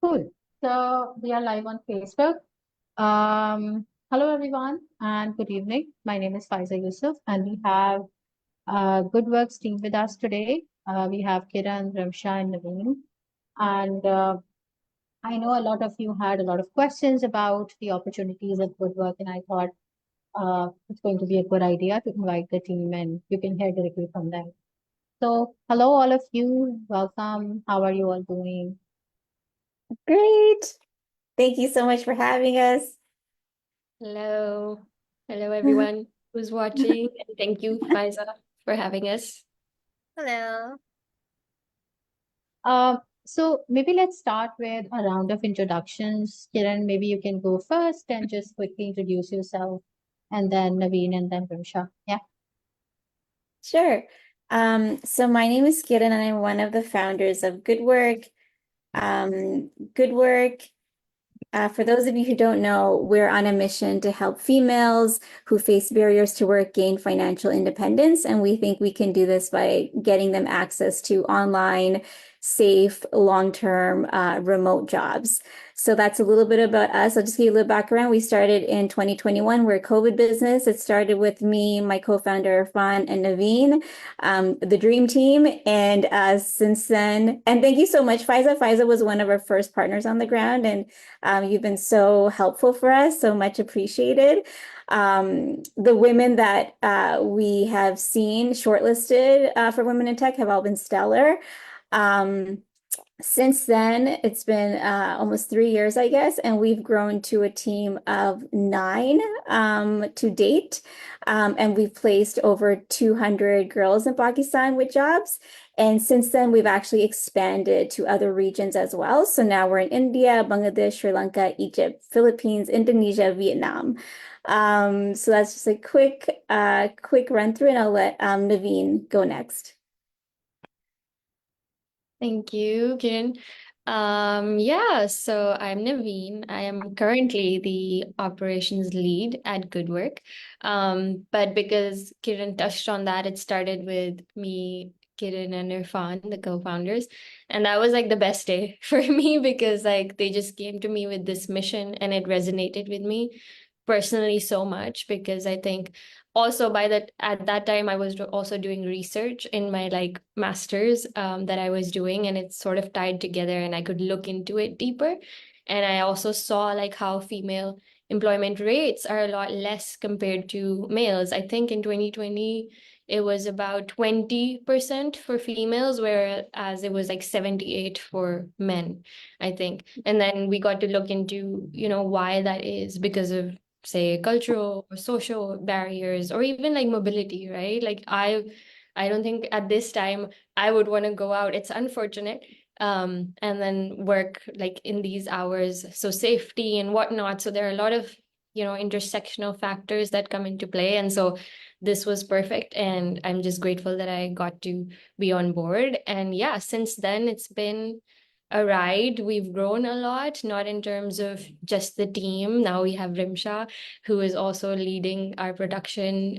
Cool. So we are live on Facebook. Hello, everyone, and good evening. My name is Faiza Yousuf, and we have GoodWorks team with us today. We have Kiran, Rimsha, and Naveen. And I know a lot of you had a lot of questions about the opportunities at GoodWork, and I thought it's going to be a good idea to invite the team, and you can hear directly from them. So, hello, all of you. Welcome. How are you all doing? Great. Thank you so much for having us. Hello. Hello, everyone who's watching. And thank you, Faiza, for having us. Hello. So maybe let's start with a round of introductions. Kiran, maybe you can go first and just quickly introduce yourself, and then Naveen, and then Rimsha. Yeah. Sure. So my name is Kiran, and I'm one of the founders of GoodWork. GoodWork, for those of you who don't know, we're on a mission to help females who face barriers to work gain financial independence. And we think we can do this by getting them access to online, safe, long-term remote jobs. So that's a little bit about us. I'll just give you a little background. We started in 2021. We're a COVID business. It started with me, my co-founder, Irfan, and Naveen, the dream team. And since then, and thank you so much, Faiza. Faiza was one of our first partners on the ground, and you've been so helpful for us, so much appreciated. The women that we have seen shortlisted for Women in Tech have all been stellar. Since then, it's been almost 3 years, I guess, and we've grown to a team of 9 to date. And we've placed over 200 girls in Pakistan with jobs. And since then, we've actually expanded to other regions as well. So now we're in India, Bangladesh, Sri Lanka, Egypt, Philippines, Indonesia, Vietnam. So that's just a quick run through, and I'll let Naveen go next. Thank you, Kiran. So I'm Naveen. I am currently the operations lead at GoodWork. But because Kiran touched on that, it started with me, Kiran, and Irfan, the co-founders. And that was like the best day for me because like they just came to me with this mission and it resonated with me personally so much because I think also at that time I was also doing research in my like master's that I was doing, and it's sort of tied together and I could look into it deeper. And I also saw like how female employment rates are a lot less compared to males. I think in 2020 it was about 20% for females, whereas it was like 78 for men, I think. And then we got to look into, why that is because of, say, cultural or social barriers or even like mobility, right? Like I don't think at this time I would want to go out. It's unfortunate. And then work like in these hours. So safety and whatnot. So there are a lot of, intersectional factors that come into play. And so this was perfect. And I'm just grateful that I got to be on board. And yeah, since then it's been a ride. We've grown a lot, not in terms of just the team. Now we have Rimsha, who is also leading our production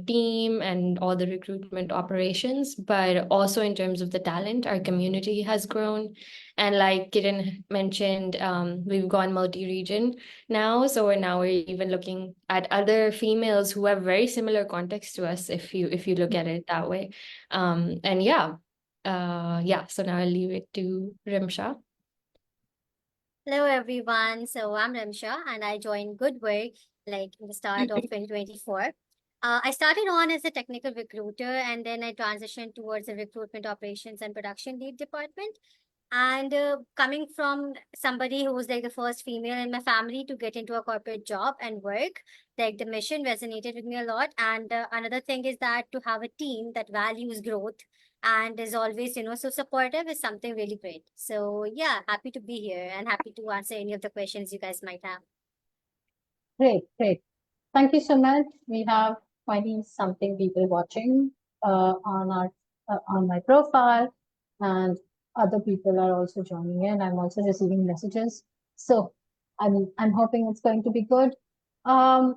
team and all the recruitment operations, but also in terms of the talent, our community has grown. And like Kiran mentioned, we've gone multi-region now. So we're even looking at other females who have very similar context to us, if you look at it that way. And so now I'll leave it to Rimsha. Hello, everyone. So I'm Rimsha, and I joined GoodWork like in the start of 2024. I started on as a technical recruiter, and then I transitioned towards the recruitment operations and production lead department. And coming from somebody who was like the first female in my family to get into a corporate job and work, like the mission resonated with me a lot. And another thing is that to have a team that values growth and is always, so supportive is something really great. So yeah, happy to be here and happy to answer any of the questions you guys might have. Great, great. Thank you so much. We have 20 something people watching on my profile, and other people are also joining in. I'm also receiving messages. So I'm hoping it's going to be good. Um,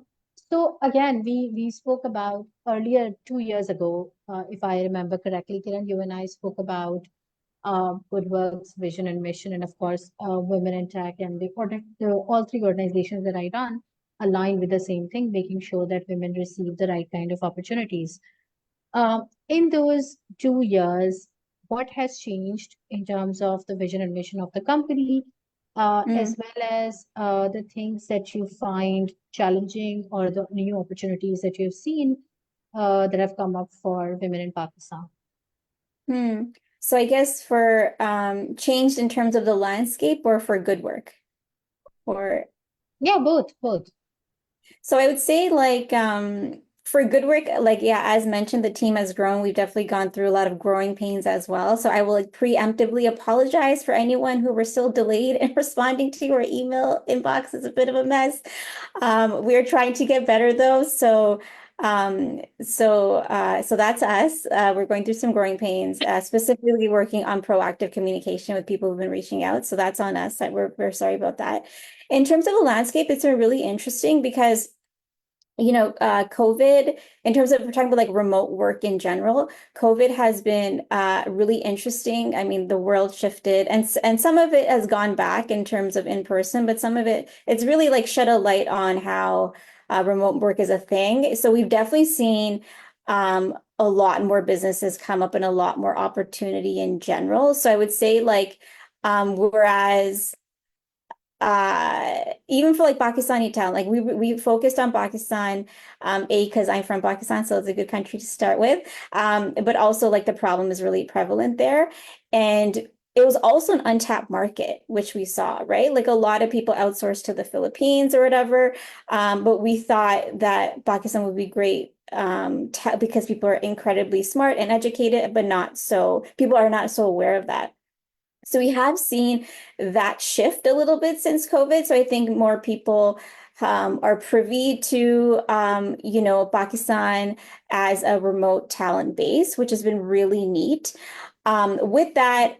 so again, we spoke about earlier 2 years ago, if I remember correctly, Kiran, you and I spoke about GoodWork's vision and mission, and of course, Women in Tech, and all three organizations that I run align with the same thing, making sure that women receive the right kind of opportunities. In those 2 years, what has changed in terms of the vision and mission of the company, as well as the things that you find challenging or the new opportunities that you've seen that have come up for women in Pakistan? Hmm. So I guess for changed in terms of the landscape or for good work? Or Yeah, both. so I would say like for good work, like yeah, as mentioned, the team has grown. We've definitely gone through a lot of growing pains as well. So I will like preemptively apologize for anyone who were still delayed in responding to your email inbox is a bit of a mess. We're trying to get better though. So that's us. We're going through some growing pains, specifically working on proactive communication with people who've been reaching out. So that's on us. We're sorry about that. In terms of the landscape, it's been really interesting because COVID, in terms of we're talking about like remote work in general, COVID has been really interesting. I mean, the world shifted and some of it has gone back in terms of in person, but some of it's really like shed a light on how remote work is a thing. So we've definitely seen a lot more businesses come up and a lot more opportunity in general. So I would say like, whereas even for like Pakistani talent, like we focused on Pakistan, because I'm from Pakistan, so it's a good country to start with. But also like the problem is really prevalent there. And it was also an untapped market, which we saw, right? Like a lot of people outsourced to the Philippines or whatever. But we thought that Pakistan would be great because people are incredibly smart and educated, but people are not so aware of that. So we have seen that shift a little bit since COVID. So I think more people are privy to, Pakistan as a remote talent base, which has been really neat. With that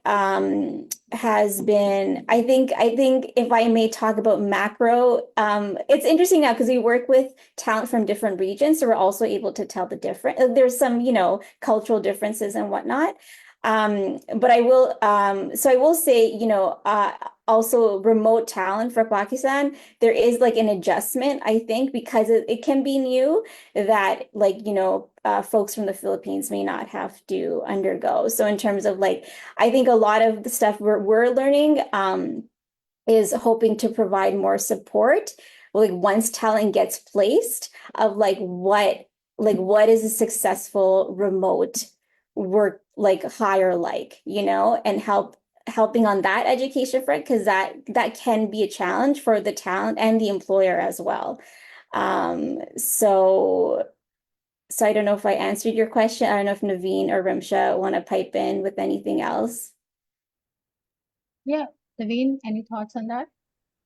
has been, I think if I may talk about macro, it's interesting now because we work with talent from different regions, so we're also able to tell the different. There's some, cultural differences and whatnot. But I will say, also remote talent for Pakistan, there is like an adjustment, I think, because it can be new that like, folks from the Philippines may not have to undergo. So in terms of like, I think a lot of the stuff we're learning, is hoping to provide more support, like once talent gets placed of like what is a successful remote work like hire like, and helping on that education front because that can be a challenge for the talent and the employer as well. So I don't know if I answered your question. I don't know if Naveen or Rimsha want to pipe in with anything else. Yeah, Naveen, any thoughts on that?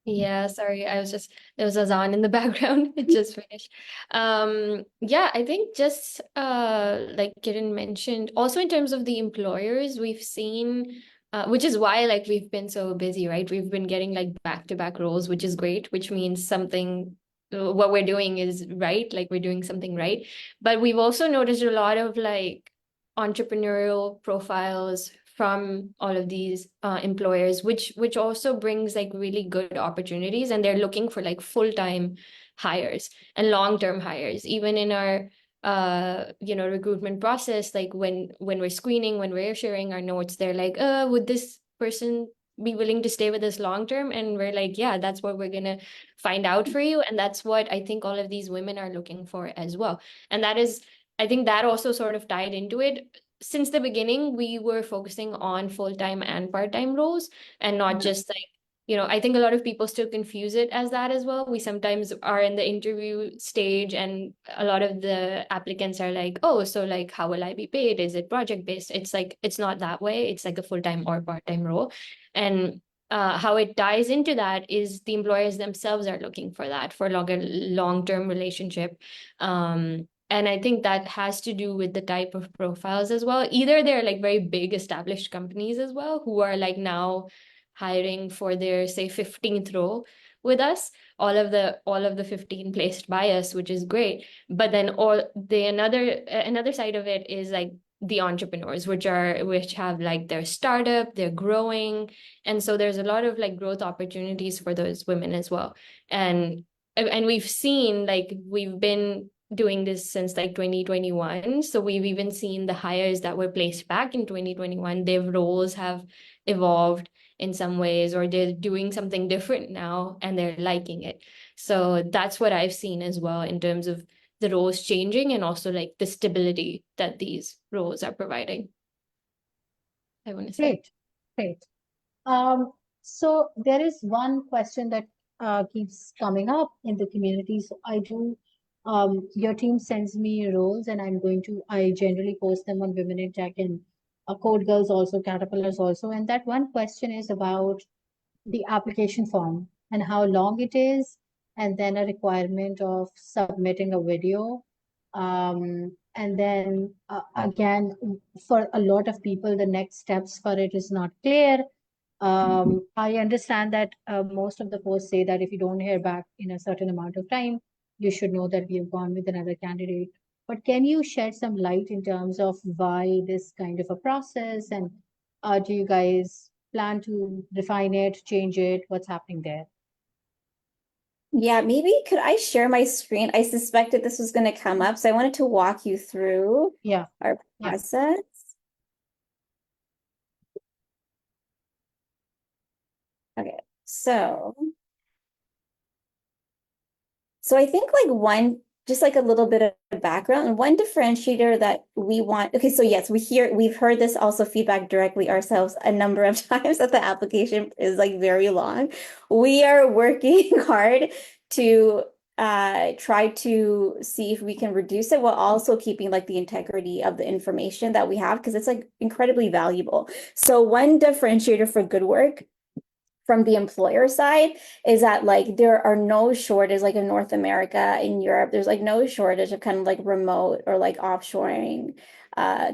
Yeah, sorry, there was Azan in the background. It just finished. Yeah, I think just like Kiran mentioned, also in terms of the employers, we've seen which is why like we've been so busy, right? We've been getting like back-to-back roles, which is great, which means something what we're doing is right, like we're doing something right. But we've also noticed a lot of like entrepreneurial profiles from all of these employers, which also brings like really good opportunities, and they're looking for like full-time hires and long-term hires. Even in our recruitment process, like when we're screening, when we're sharing our notes, they're like, would this person be willing to stay with us long term? And we're like, yeah, that's what we're gonna find out for you. And that's what I think all of these women are looking for as well. And that is, I think that also sort of tied into it. Since the beginning, we were focusing on full-time and part-time roles and not just like, I think a lot of people still confuse it as that as well. We sometimes are in the interview stage and a lot of the applicants are like, oh, so like, how will I be paid? Is it project-based? It's like, it's not that way. It's like a full-time or part-time role. And how it ties into that is the employers themselves are looking for that for long-term relationship. And I think that has to do with the type of profiles as well. Either they're like very big established companies as well, who are like now hiring for their, say, 15th role with us, all of the 15 placed by us, which is great. But then another side of it is like the entrepreneurs, which have like their startup, they're growing. And so there's a lot of like growth opportunities for those women as well. And we've seen, like, we've been doing this since like 2021. So we've even seen the hires that were placed back in 2021, their roles have evolved in some ways, or they're doing something different now and they're liking it. So that's what I've seen as well in terms of the roles changing, and also like the stability that these roles are providing, I want to say. Great, great. So there is one question that keeps coming up in the community. So your team sends me roles, and I generally post them on Women in Tech and CodeGirls also, CaterpillHERs also. And that one question is about the application form and how long it is, and then a requirement of submitting a video. And then again, for a lot of people, the next steps for it is not clear. I understand that most of the posts say that if you don't hear back in a certain amount of time, you should know that we have gone with another candidate. But can you shed some light in terms of why this kind of a process, and do you guys plan to refine it, change it? What's happening there? Yeah, maybe could I share my screen? I suspected this was going to come up, so I wanted to walk you through Yeah. our Yeah. process. Okay, so I think like just like a little bit of background and one differentiator that we want. Okay, so yes, we've heard this also feedback directly ourselves a number of times that the application is like very long. We are working hard to try to see if we can reduce it while also keeping like the integrity of the information that we have, because it's like incredibly valuable. So one differentiator for GoodWork from the employer side is that like there are no shortage, like in North America, in Europe, there's like no shortage of kind of like remote or like offshoring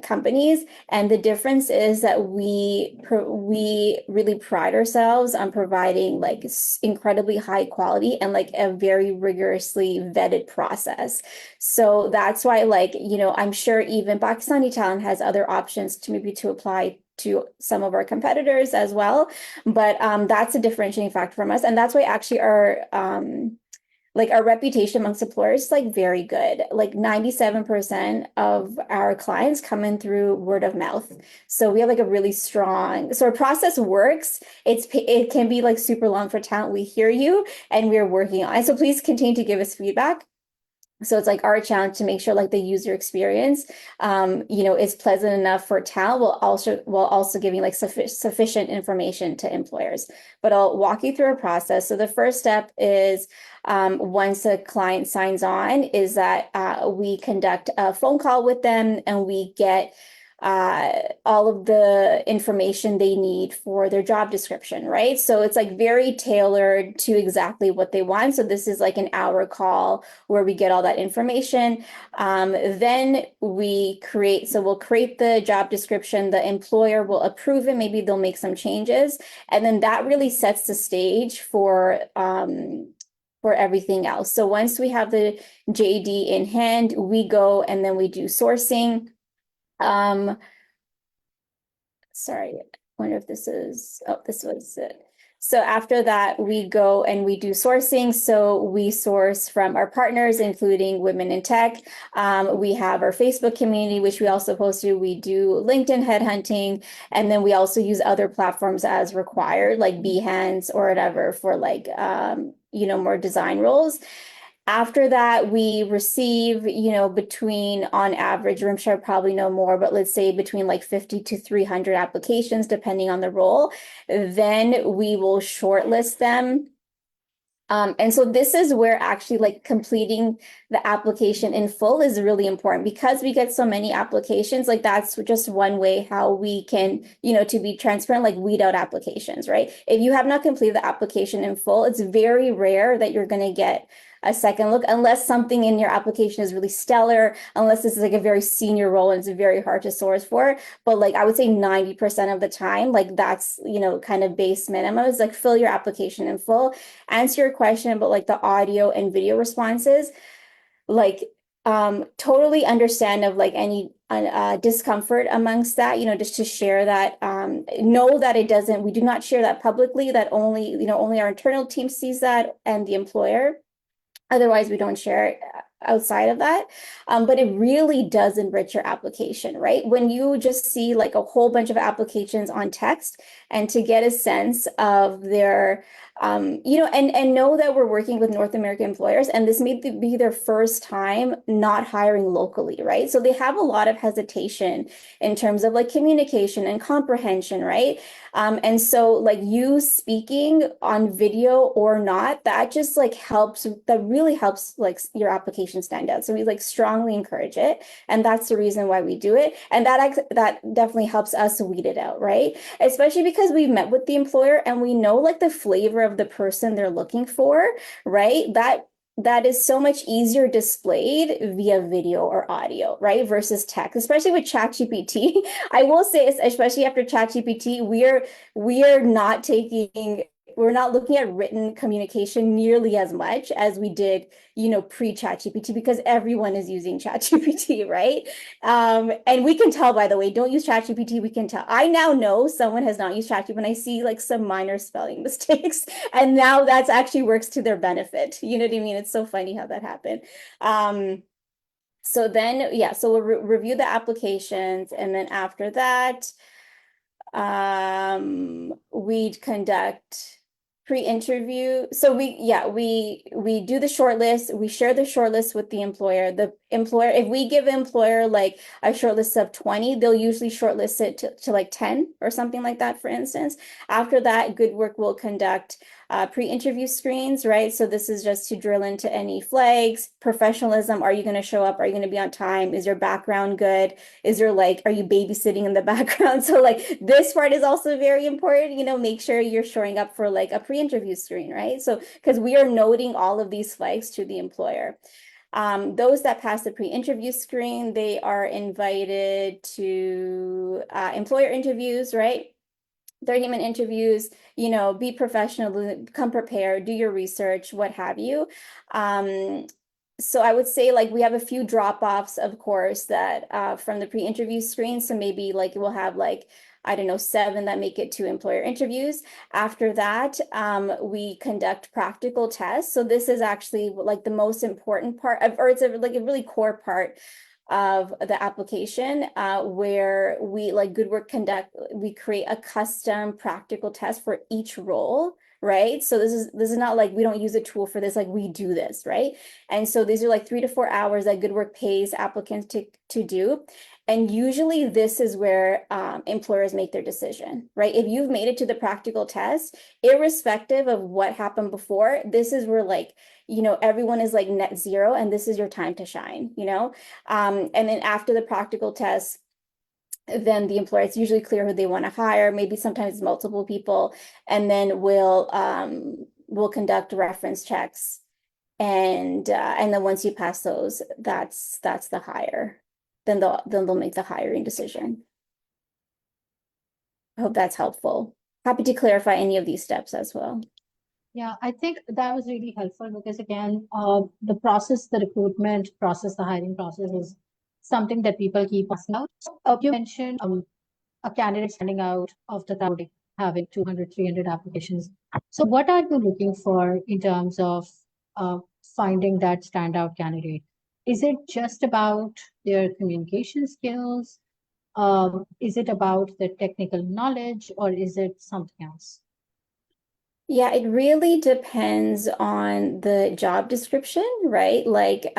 companies. And the difference is that we really pride ourselves on providing like incredibly high quality and like a very rigorously vetted process. So that's why, like, you know, I'm sure even Pakistani talent has other options to maybe to apply to some of our competitors as well. But that's a differentiating factor from us. And that's why actually our reputation amongst employers is like very good. Like 97% of our clients come in through word of mouth. So we have like a really strong, so our process works. It can be like super long for talent. We hear you and we're working on it. So please continue to give us feedback. So it's like our challenge to make sure like the user experience, you know, is pleasant enough for talent while also giving like sufficient information to employers. But I'll walk you through a process. So the first step is once a client signs on is that we conduct a phone call with them and we get all of the information they need for their job description, right? So it's like very tailored to exactly what they want. So this is like an hour call where we get all that information. Then we'll create the job description, the employer will approve it, maybe they'll make some changes. And then that really sets the stage for everything else. So once we have the JD in hand, we go and then we do sourcing. Sorry, I wonder if this was it. So after that, we go and we do sourcing. So we source from our partners, including Women in Tech. We have our Facebook community, which we also post to. We do LinkedIn headhunting. And then we also use other platforms as required, like Behance or whatever for like, you know, more design roles. After that, we receive, you know, between, on average, Rimsha probably know more, but let's say between like 50 to 300 applications, depending on the role. Then we will shortlist them. And so this is where actually like completing the application in full is really important, because we get so many applications. Like that's just one way how we can, you know, to be transparent, like weed out applications, right? If you have not completed the application in full, it's very rare that you're going to get a second look, unless something in your application is really stellar, unless this is like a very senior role and it's very hard to source for. But like I would say 90% of the time, like that's, you know, kind of base minimum is like fill your application in full, answer your question about like the audio and video responses. Like totally understand of like any discomfort amongst that, just to share that, know that we do not share that publicly, that only our internal team sees that and the employer. Otherwise, we don't share it outside of that. But it really does enrich your application, right? When you just see like a whole bunch of applications on text and to get a sense of their, and know that we're working with North American employers, and this may be their first time not hiring locally, right? So they have a lot of hesitation in terms of like communication and comprehension, right? And so like you speaking on video or not, that just like that really helps like your application stand out. So we like strongly encourage it. And that's the reason why we do it. And that definitely helps us weed it out, right? Especially because we've met with the employer and we know like the flavor of the person they're looking for, right? That is so much easier displayed via video or audio, right? Versus text, especially with ChatGPT. I will say, especially after ChatGPT, we're not looking at written communication nearly as much as we did, pre-ChatGPT, because everyone is using ChatGPT, right? And we can tell, by the way, don't use ChatGPT. We can tell. I now know someone has not used ChatGPT when I see like some minor spelling mistakes, and now that's actually works to their benefit. You know what I mean? It's so funny how that happened. So then, yeah, so we'll review the applications, and then after that, we'd conduct pre-interview. So we do the shortlist. We share the shortlist with the employer. The employer, if we give the employer like a shortlist of 20, they'll usually shortlist it to like 10 or something like that, for instance. After that, GoodWork will conduct pre-interview screens, right? So this is just to drill into any flags, professionalism. Are you going to show up? Are you going to be on time? Is your background good? Are you babysitting in the background? So like this part is also very important, make sure you're showing up for like a pre-interview screen, right? So, because we are noting all of these flags to the employer. Those that pass the pre-interview screen, they are invited to employer interviews, right? 30-minute interviews, be professional, come prepared, do your research, what have you. So I would say like we have a few drop-offs, of course, that from the pre-interview screen. So maybe like we'll have like, I don't know, 7 that make it to employer interviews. After that, we conduct practical tests. So this is actually like the most important part or it's like a really core part of the application, where we like GoodWork we create a custom practical test for each role, right? So this is not like we don't use a tool for this, like we do this, right? And so these are like 3 to 4 hours that GoodWork pays applicants to do. And usually this is where employers make their decision, right? If you've made it to the practical test, irrespective of what happened before, this is where like, everyone is like net zero and this is your time to shine, and then after the practical test, then the employer, it's usually clear who they want to hire, maybe sometimes multiple people, and then we'll conduct reference checks. And then once you pass those, that's the hire. Then they'll make the hiring decision. I hope that's helpful. Happy to clarify any of these steps as well. Yeah, I think that was really helpful because again, the process, the recruitment process, the hiring process is something that people keep asking out. So, you mentioned a candidate standing out of the crowd, having 200, 300 applications. So what are you looking for in terms of finding that standout candidate? Is it just about their communication skills? Is it about their technical knowledge, or is it something else? Yeah, it really depends on the job description, right? Like,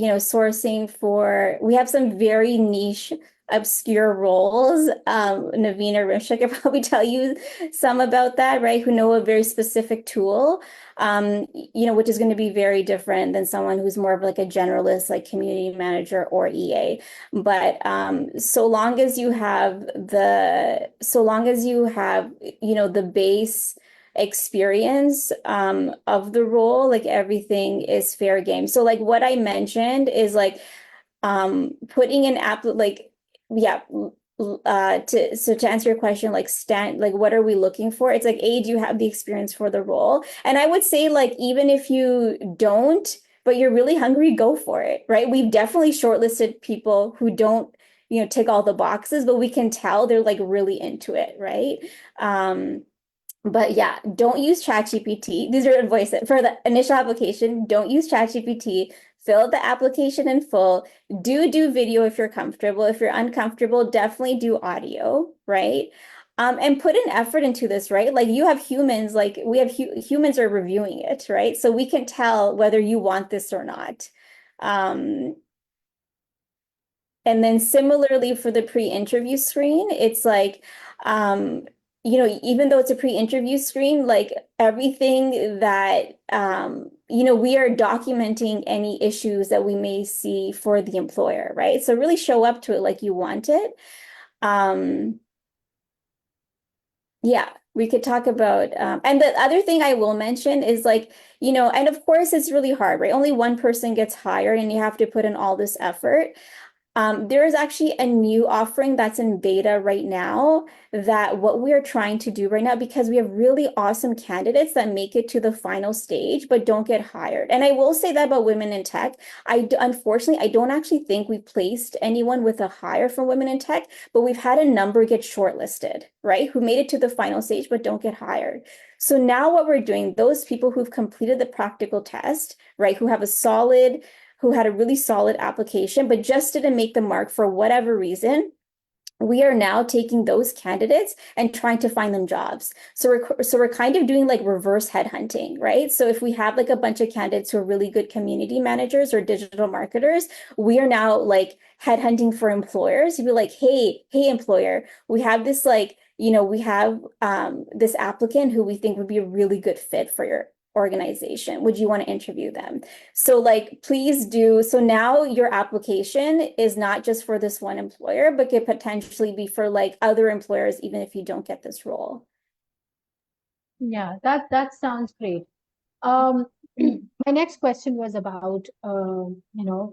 sourcing we have some very niche, obscure roles. Naveen or Rimsha could probably tell you some about that, right? Who know a very specific tool, which is going to be very different than someone who's more of like a generalist, like community manager or EA. But so long as you have the base experience of the role, like everything is fair game. So like what I mentioned is like putting an app like, yeah, to answer your question, like what are we looking for? It's like, do you have the experience for the role? And I would say like, even if you don't, but you're really hungry, go for it, right? We've definitely shortlisted people who don't, tick all the boxes, but we can tell they're like really into it, right? But yeah, don't use ChatGPT. These are advice for the initial application. Don't use ChatGPT. Fill out the application in full. Do video if you're comfortable. If you're uncomfortable, definitely do audio, right? And put an effort into this, right? Like you have humans, like we have humans are reviewing it, right? So we can tell whether you want this or not. And then similarly for the pre-interview screen, it's like, even though it's a pre-interview screen, like everything that, we are documenting any issues that we may see for the employer, right? So really show up to it like you want it. Yeah, we could talk about, and the other thing I will mention is like, and of course it's really hard, right? Only one person gets hired and you have to put in all this effort. There is actually a new offering that's in beta right now that what we are trying to do right now, because we have really awesome candidates that make it to the final stage, but don't get hired. And I will say that about women in tech. Unfortunately, I don't actually think we placed anyone with a hire from women in tech, but we've had a number get shortlisted, right? Who made it to the final stage, but don't get hired. So now what we're doing, those people who've completed the practical test, right? Who had a really solid application, but just didn't make the mark for whatever reason, we are now taking those candidates and trying to find them jobs. So we're kind of doing like reverse headhunting, right? So if we have like a bunch of candidates who are really good community managers or digital marketers, we are now like headhunting for employers. You'd be like, hey, employer, we have this like, we have this applicant who we think would be a really good fit for your organization. Would you want to interview them? So like, please do. So now your application is not just for this one employer, but could potentially be for like other employers, even if you don't get this role. Yeah, that sounds great. My next question was about the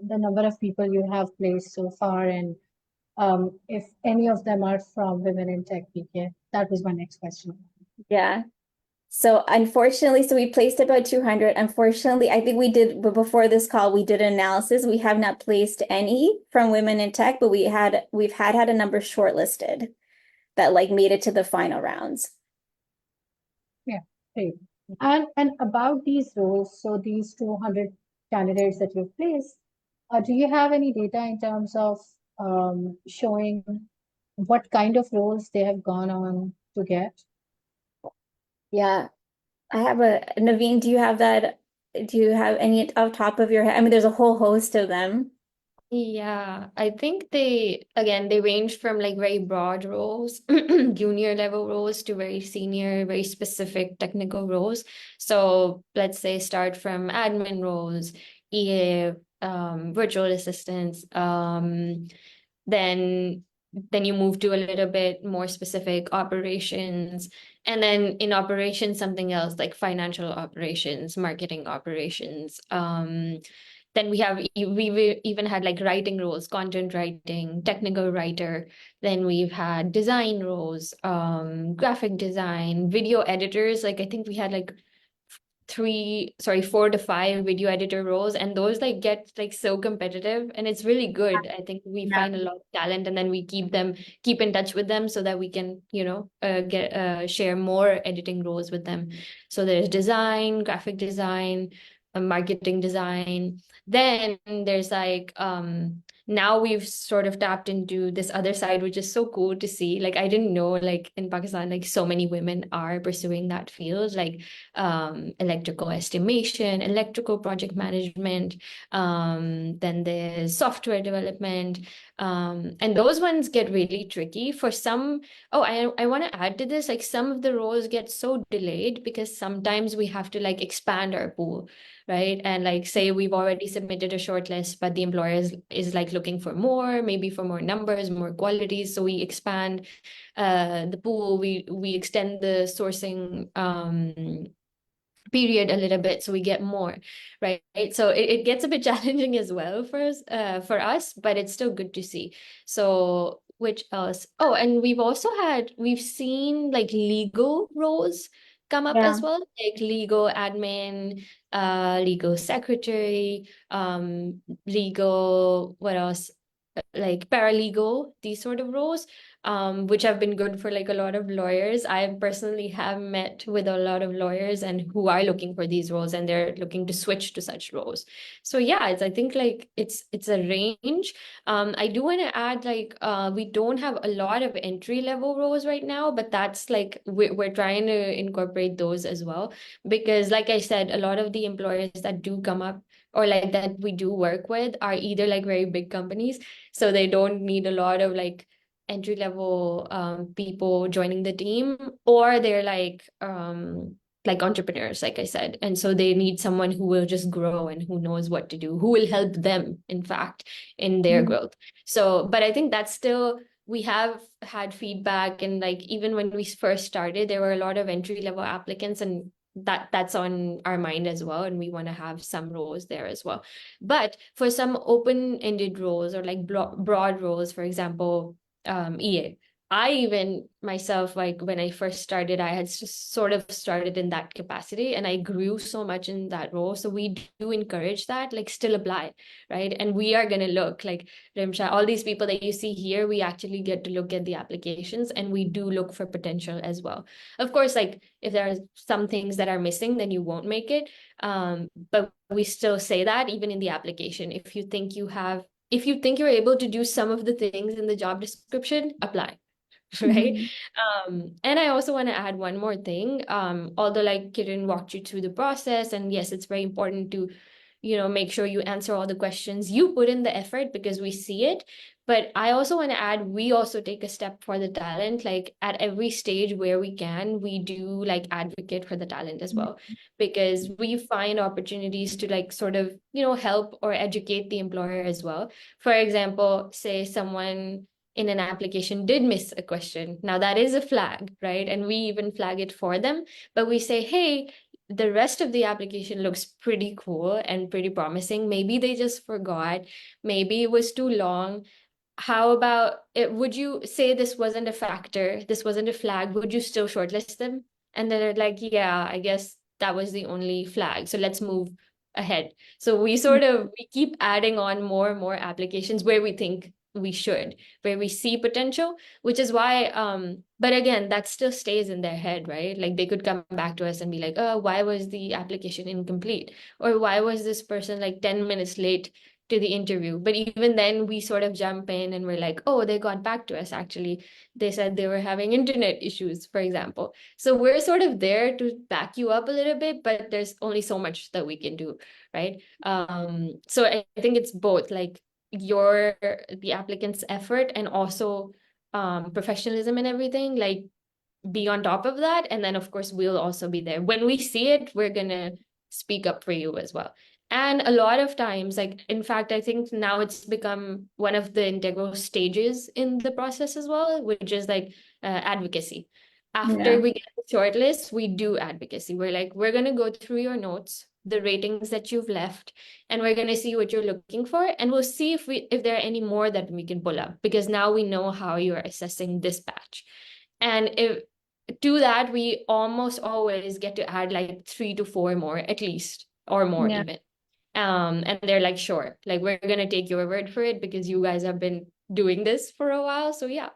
number of people you have placed so far, and if any of them are from Women in Tech PK. That was my next question. Yeah. So unfortunately, so we placed about 200. Unfortunately, I think we did, but before this call, we did an analysis. We have not placed any from women in tech, but we've had a number shortlisted that like made it to the final rounds. Yeah, great. And about these roles, so these 200 candidates that you've placed, do you have any data in terms of showing what kind of roles they have gone on to get? Yeah, I have Naveen, do you have that? Do you have any off top of your head? I mean, there's a whole host of them. Yeah, I think they range from like very broad roles, junior level roles to very senior, very specific technical roles. So let's say start from admin roles, EA, virtual assistants, then you move to a little bit more specific operations, and then in operations something else like financial operations, marketing operations. Then we've even had like writing roles, content writing, technical writer. Then we've had design roles, graphic design, video editors. Like I think we had like 4 to 5 video editor roles, and those like get like so competitive, and it's really good. I think we find a lot of talent, and then we keep in touch with them so that we can share more editing roles with them. So there's design, graphic design, marketing design. Then there's like now we've sort of tapped into this other side, which is so cool to see. Like I didn't know like in Pakistan like so many women are pursuing that field, like electrical estimation, electrical project management, then there's software development, and those ones get really tricky for some. Oh, I want to add to this, like some of the roles get so delayed because sometimes we have to like expand our pool, right? And like say we've already submitted a short list, but the employer is like looking for more, maybe for more numbers, more qualities. So we expand the pool, we extend the sourcing period a little bit so we get more, right? So it gets a bit challenging as well for us, but it's still good to see. So which else? Oh, and we've seen like legal roles come up Yeah. as well, like legal admin, legal secretary, legal, what else? Like paralegal, these sort of roles, which have been good for like a lot of lawyers. I personally have met with a lot of lawyers and who are looking for these roles and they're looking to switch to such roles. So yeah, I think like it's a range. I do want to add like we don't have a lot of entry level roles right now, but that's like we're trying to incorporate those as well, because like I said, a lot of the employers that do come up or like that we do work with are either like very big companies, so they don't need a lot of like entry level people joining the team, or they're like entrepreneurs, like I said, and so they need someone who will just grow and who knows what to do, who will help them in fact in their growth. So but I think that's still, we have had feedback, and like even when we first started there were a lot of entry level applicants, and that's on our mind as well, and we want to have some roles there as well. But for some open-ended roles or like broad roles, for example, EA, I even myself, like when I first started, I had just sort of started in that capacity and I grew so much in that role. So we do encourage that, like still apply, right? And we are going to look like Rimsha, all these people that you see here, we actually get to look at the applications and we do look for potential as well. Of course, like if there are some things that are missing, then you won't make it. But we still say that even in the application, if you think you're able to do some of the things in the job description, apply. Right. And I also want to add one more thing. Although like Kiran walked you through the process, and yes, it's very important to, make sure you answer all the questions. You put in the effort because we see it. But I also want to add, we also take a step for the talent. Like at every stage where we can, we do like advocate for the talent as well, because we find opportunities to like sort of, help or educate the employer as well. For example, say someone in an application did miss a question. Now that is a flag, right? And we even flag it for them, but we say, hey, the rest of the application looks pretty cool and pretty promising. Maybe they just forgot. Maybe it was too long. How about it? Would you say this wasn't a factor? This wasn't a flag. Would you still shortlist them? And then they're like, yeah, I guess that was the only flag. So let's move ahead. So we keep adding on more and more applications where we think we should, where we see potential, which is why, but again, that still stays in their head, right? Like they could come back to us and be like, oh, why was the application incomplete? Or why was this person like 10 minutes late to the interview? But even then we sort of jump in and we're like, oh, they got back to us. Actually, they said they were having internet issues, for example. So we're sort of there to back you up a little bit, but there's only so much that we can do, right? So I think it's both like the applicant's effort and also professionalism and everything, like be on top of that. And then of course we'll also be there when we see it. We're gonna speak up for you as well. And a lot of times, like in fact, I think now it's become one of the integral stages in the process as well, which is like advocacy. After we get the shortlist, we do advocacy. We're like, we're gonna go through your notes, the ratings that you've left, and we're gonna see what you're looking for, and we'll see if there are any more that we can pull up, because now we know how you're assessing this batch. And if to that, we almost always get to add like 3 to 4 more at least, or more Yeah. even. And they're like, sure, like we're gonna take your word for it because you guys have been doing this for a while. So yeah.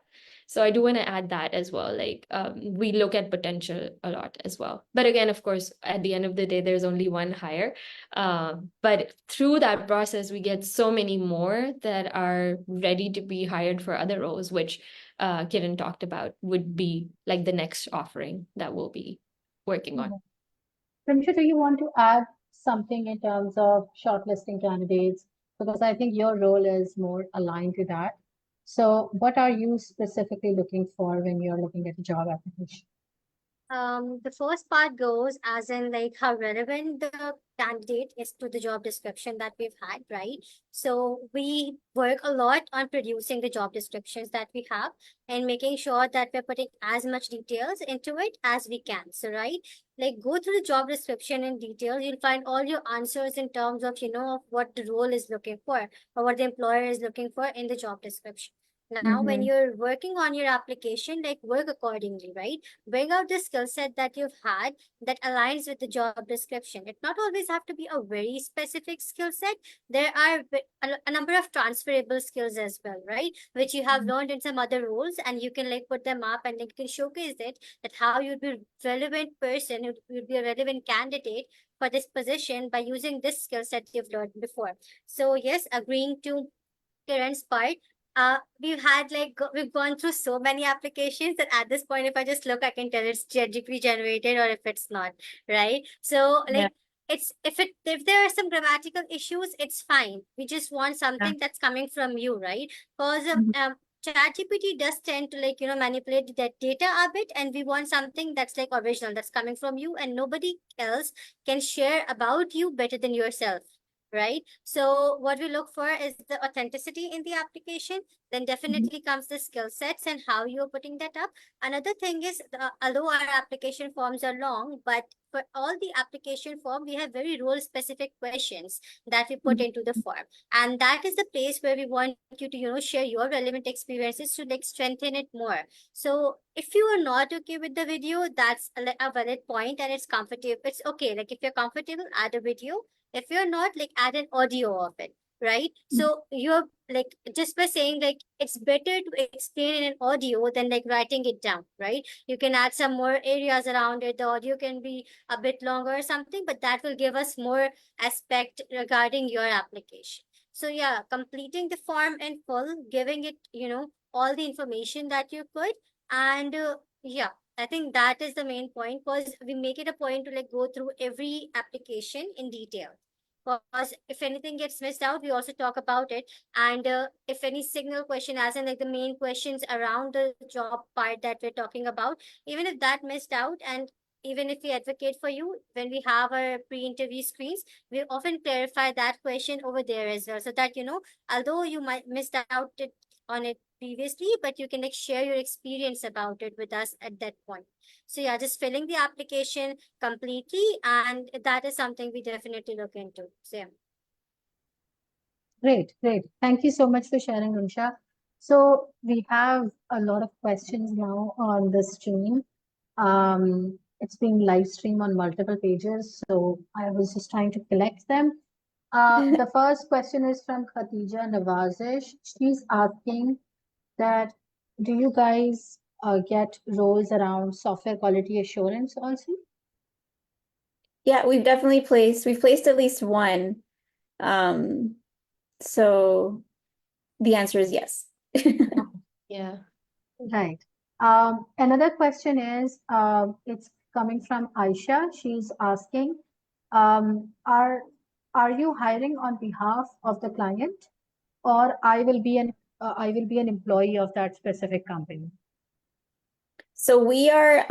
So I do want to add that as well. Like we look at potential a lot as well. But again, of course, at the end of the day, there's only one hire. But through that process, we get so many more that are ready to be hired for other roles, which Kiran talked about would be like the next offering that we'll be working on. Rimsha, do you want to add something in terms of shortlisting candidates? Because I think your role is more aligned to that. So, what are you specifically looking for when you're looking at a job application? The first part goes as in like how relevant the candidate is to the job description that we've had, right? So we work a lot on producing the job descriptions that we have and making sure that we're putting as much details into it as we can. So, right, like go through the job description in detail. You'll find all your answers in terms of, of what the role is looking for or what the employer is looking for in the job description. Now, when Mm-hmm. you're working on your application, like work accordingly, right? Bring out the skill set that you've had that aligns with the job description. It not always have to be a very specific skill set. There are a number of transferable skills as well, right? Which you have learned in some other roles, and you can like put them up and you can showcase it that how you'd be relevant person, you'd be a relevant candidate for this position by using this skill set you've learned before. So yes, agreeing to Kiran's part, we've gone through so many applications that at this point, if I just look, I can tell it's GPT generated or if it's not, right? So Yeah. like if there are some grammatical issues, it's fine. We just want Yeah. something that's coming from you, right? Because Mhm. ChatGPT does tend to like manipulate that data a bit, and we want something that's like original, that's coming from you, and nobody else can share about you better than yourself, right? So what we look for is the authenticity in the application. Then Mhm. definitely comes the skill sets and how you're putting that up. Another thing is, although our application forms are long, but for all the application form, we have very role specific questions that we put Mhm. into the form. And that is the place where we want you to, share your relevant experiences to like strengthen it more. So if you are not okay with the video, that's a valid point and it's comfortable. It's okay. Like if you're comfortable, add a video. If you're not, like add an audio of it, right? So you're like just by saying like it's better to explain in an audio than like writing it down, right? You can add some more areas around it. The audio can be a bit longer or something, but that will give us more aspect regarding your application. So yeah, completing the form in full, giving it, all the information that you could, and yeah, I think that is the main point because we make it a point to like go through every application in detail. Because if anything gets missed out, we also talk about it. And if any signal question, as in like the main questions around the job part that we're talking about, even if that missed out, and even if we advocate for you, when we have our pre-interview screens, we often clarify that question over there as well. So that, although you might missed out on it previously, but you can like share your experience about it with us at that point. So yeah, just filling the application completely, and that is something we definitely look into. So yeah. Great, great. Thank you so much for sharing, Rimsha. So we have a lot of questions now on the stream. It's being live streamed on multiple pages, so I was just trying to collect them. The first question is from Khatija Nawazish. She's asking that, do you guys get roles around software quality assurance also? Yeah, we've placed at least one. Um, so the answer is yes. Yeah. Right. Another question is, it's coming from Aisha. She's asking, um, are are you hiring on behalf of the client, or I will be an employee of that specific company? So we are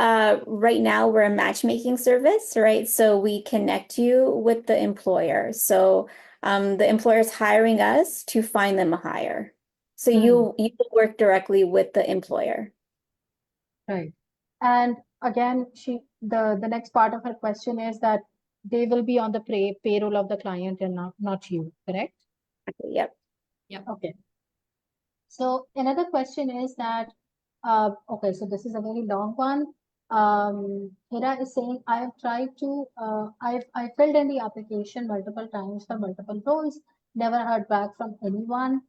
right now we're a matchmaking service, right? So we connect you with the employer. So the employer is hiring us to find them a hire. So Hmm. you work directly with the employer. Right. And again, the next part of her question is that they will be on the payroll of the client and not you, correct? Yep. Yep. Okay. So another question is that, okay, so this is a very long one. Hira is saying, I have tried to, I filled in the application multiple times for multiple roles, never heard back from anyone.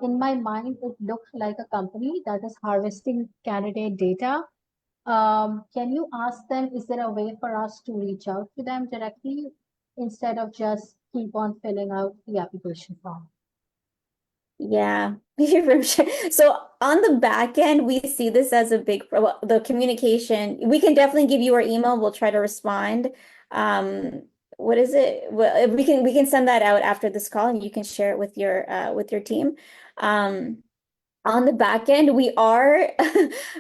In my mind, it looked like a company that is harvesting candidate data. Can you ask them, is there a way for us to reach out to them directly instead of just keep on filling out the application form? Yeah. So on the back end, we see this as a well, the communication. We can definitely give you our email. We'll try to respond. What is it? Well, we can send that out after this call, and you can share it with your team. On the back end, we are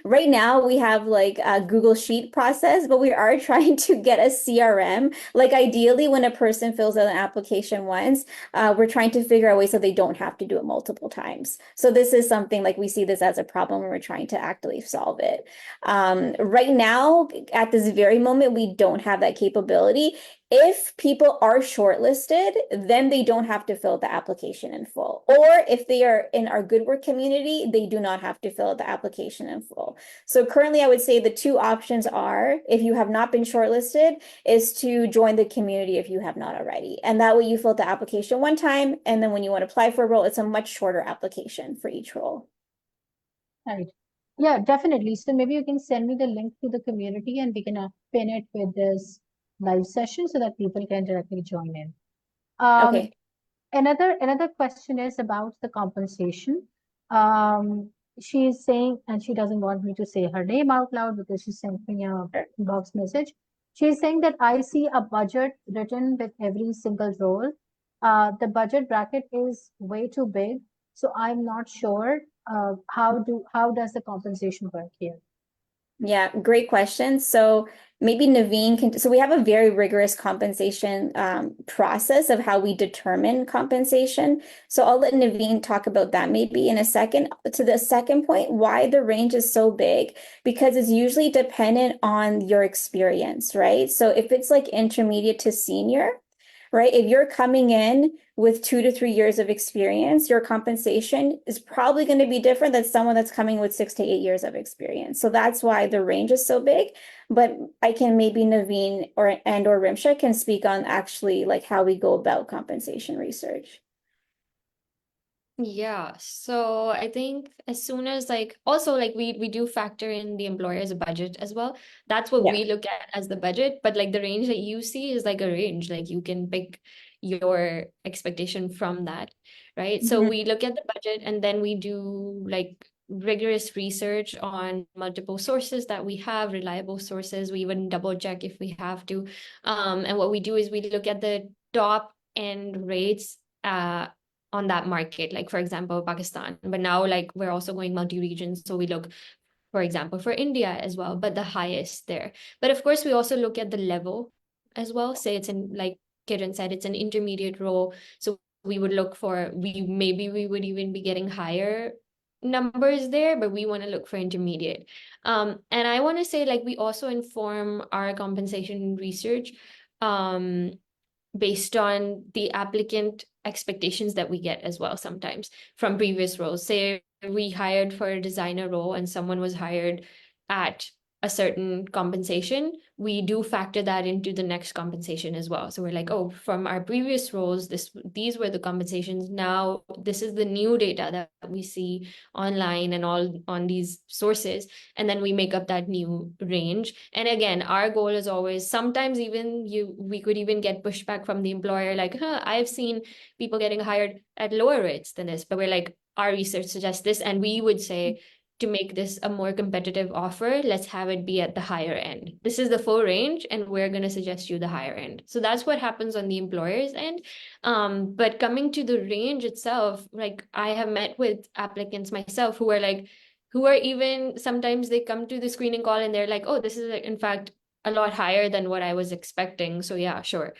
right now we have like a Google Sheet process, but we are trying to get a CRM. Like ideally, when a person fills out an application once, we're trying to figure out a way so they don't have to do it multiple times. So this is something like we see this as a problem and we're trying to actively solve it. Right now, at this very moment, we don't have that capability. If people are shortlisted, then they don't have to fill the application in full. Or if they are in our GoodWork community, they do not have to fill the application in full. So currently, I would say the two options are, if you have not been shortlisted, is to join the community if you have not already. And that way you fill the application one time, and then when you want to apply for a role, it's a much shorter application for each role. Right. Yeah, definitely. So maybe you can send me the link to the community and we can pin it with this live session so that people can directly join in. Okay. Another question is about the compensation. She is saying, and she doesn't want me to say her name out loud because she sent me a box message. She is saying that I see a budget written with every single role. The budget bracket is way too big, so I'm not sure how does the compensation work here? Yeah, great question. So maybe Naveen can, so we have a very rigorous compensation process of how we determine compensation. So I'll let Naveen talk about that maybe in a second. To the second point, why the range is so big, because it's usually dependent on your experience, right? So if it's like intermediate to senior, right? If you're coming in with 2 to 3 years of experience, your compensation is probably going to be different than someone that's coming with 6 to 8 years of experience. So that's why the range is so big. But I can maybe Naveen or Rimsha can speak on actually like how we go about compensation research. Yeah, so I think as soon as like also like we do factor in the employer's budget as well. That's what Yeah. we look at as the budget, but like the range that you see is like a range. Like you can pick your expectation from that, right? So Mhm. we look at the budget and then we do like rigorous research on multiple sources that we have, reliable sources. We even double check if we have to. And what we do is we look at the top end rates on that market, like for example, Pakistan. But now like we're also going multi-region. So we look, for example, for India as well, but the highest there. But of course, we also look at the level as well. Say it's in, like Kiran said, it's an intermediate role. So we would look for, maybe we would even be getting higher numbers there, but we want to look for intermediate. And I want to say like we also inform our compensation research based on the applicant expectations that we get as well sometimes from previous roles. Say we hired for a designer role and someone was hired at a certain compensation, we do factor that into the next compensation as well. So we're like, oh, from our previous roles, these were the compensations. Now this is the new data that we see online and all on these sources. And then we make up that new range. And again, our goal is always, sometimes even we could even get pushback from the employer, like, I've seen people getting hired at lower rates than this, but we're like, our research suggests this, and we would say, to make this a more competitive offer, let's have it be at the higher end. This is the full range, and we're going to suggest you the higher end. So that's what happens on the employer's end. But coming to the range itself, like I have met with applicants myself who are like, who are even, sometimes they come to the screening call and they're like, oh, this is in fact a lot higher than what I was expecting. So yeah, sure.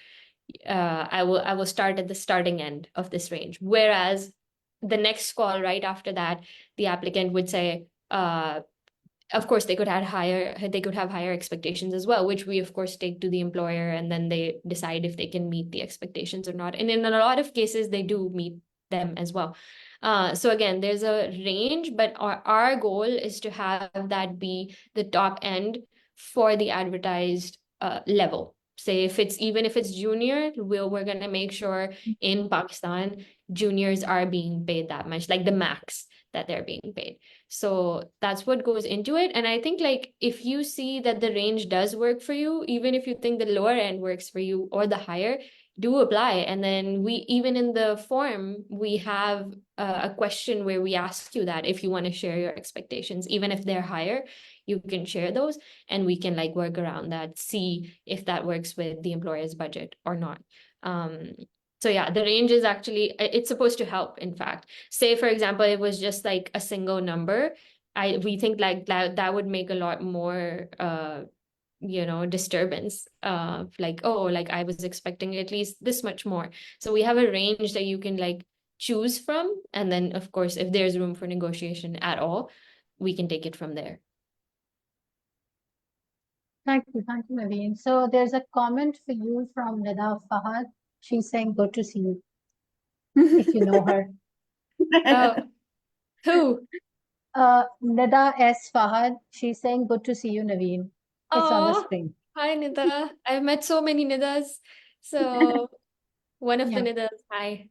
I will start at the starting end of this range. Whereas the next call right after that, the applicant would say, of course they could have higher expectations as well, which we of course take to the employer, and then they decide if they can meet the expectations or not. And in a lot of cases, they do meet them as well. So again, there's a range, but our goal is to have that be the top end for the advertised level. Say even if it's junior, we're gonna make sure in Pakistan juniors are being paid that much, like the max that they're being paid. So that's what goes into it. And I think like if you see that the range does work for you, even if you think the lower end works for you or the higher, do apply. And then we, even in the form, we have a question where we ask you that if you want to share your expectations, even if they're higher, you can share those and we can like work around that, see if that works with the employer's budget or not. So yeah, the range is actually, it's supposed to help, in fact. Say, for example, it was just like a single number. We think like that would make a lot more disturbance, like, oh, like I was expecting at least this much more. So we have a range that you can like choose from, and then of course if there's room for negotiation at all, we can take it from there. Thank you, Naveen. So there's a comment for you from Nida Fahad. She's saying, good to see you, if you know her. Oh, who? Nida S. Fahad, she's saying, good to see you, Naveen. It's on the Oh, screen. hi Nida. I've met so many Nidas. So one of the Yeah, Nidas, hi.